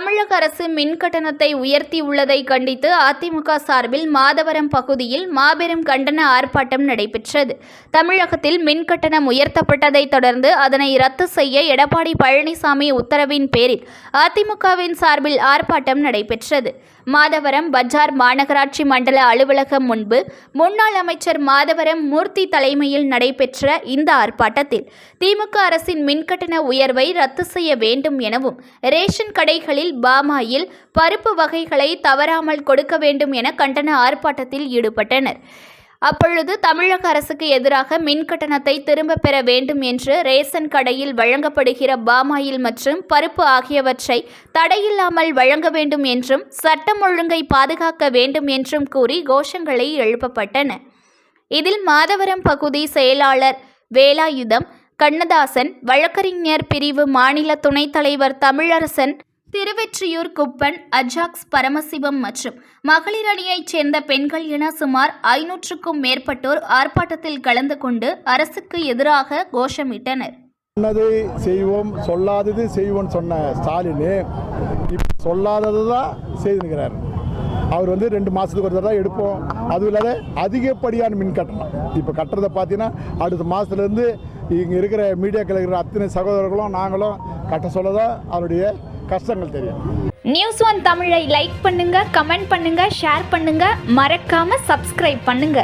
தமிழக அரசு மின் கட்டணத்தை உயர்த்தியுள்ளதை கண்டித்து அதிமுக சார்பில் மாதவரம் பகுதியில் மாபெரும் கண்டன ஆர்ப்பாட்டம் நடைபெற்றது. தமிழகத்தில் மின் கட்டணம் உயர்த்தப்பட்டதை தொடர்ந்து அதனை ரத்து செய்ய எடப்பாடி பழனிசாமி உத்தரவின் பேரில் அதிமுகவின் சார்பில் ஆர்ப்பாட்டம் நடைபெற்றது. மாதவரம் பஜார் மாநகராட்சி மண்டல அலுவலகம் முன்பு முன்னாள் அமைச்சர் மாதவரம் மூர்த்தி தலைமையில் நடைபெற்ற இந்த ஆர்ப்பாட்டத்தில் திமுக அரசின் மின்கட்டண உயர்வை ரத்து செய்ய வேண்டும் எனவும் ரேஷன் கடைகளில் பாமாயில் பருப்பு வகைகளை தவறாமல் கொடுக்க வேண்டும் என கண்டன ஆர்ப்பாட்டத்தில் ஈடுபட்டனர். அப்பொழுது தமிழக அரசுக்கு எதிராக மின் கட்டணத்தை திரும்ப பெற வேண்டும் என்று ரேஷன் கடையில் வழங்கப்படுகிற பாமாயில் மற்றும் பருப்பு ஆகியவற்றை தடையில்லாமல் வழங்க வேண்டும் என்றும் சட்டம் ஒழுங்கை பாதுகாக்க வேண்டும் என்றும் கூறி கோஷங்களை எழுப்பப்பட்டன. இதில் மாதவரம் பகுதி செயலாளர் வேலாயுதம் கண்ணதாசன், வழக்கறிஞர் பிரிவு மாநில துணைத் தலைவர் தமிழரசன், திருவெற்றியூர் குப்பன், அஜாக்ஸ் பரமசிவம் மற்றும் மகளிர் அணியைச் சேர்ந்த பெண்கள் என சுமார் 500க்கும் மேற்பட்டோர் ஆர்ப்பாட்டத்தில் கலந்து கொண்டு அரசுக்கு எதிராக கோஷமிட்டனர். சொன்னதை செய்வோம், சொல்லாதது செய்வோம் சொன்ன ஸ்டாலின் சொல்லாதது தான் செய்துங்கிறார். அவர் 2 மாதத்துக்கு ஒரு தடவை எடுப்போம். அதுவும் இல்லாத அதிகப்படியான மின் கட்டணம் இப்போ கட்டுறதை பார்த்தீங்கன்னா அடுத்த மாதத்துலேருந்து இங்கே இருக்கிற மீடியாக்கள் இருக்கிற அத்தனை சகோதரர்களும் நாங்களும் கட்ட சொல்லதான் அவருடைய கஷ்டங்கள் தெரியும். News1 தமிழை லைக் பண்ணுங்க, கமெண்ட் பண்ணுங்க, ஷேர் பண்ணுங்க, மறக்காம சப்ஸ்கிரைப் பண்ணுங்க.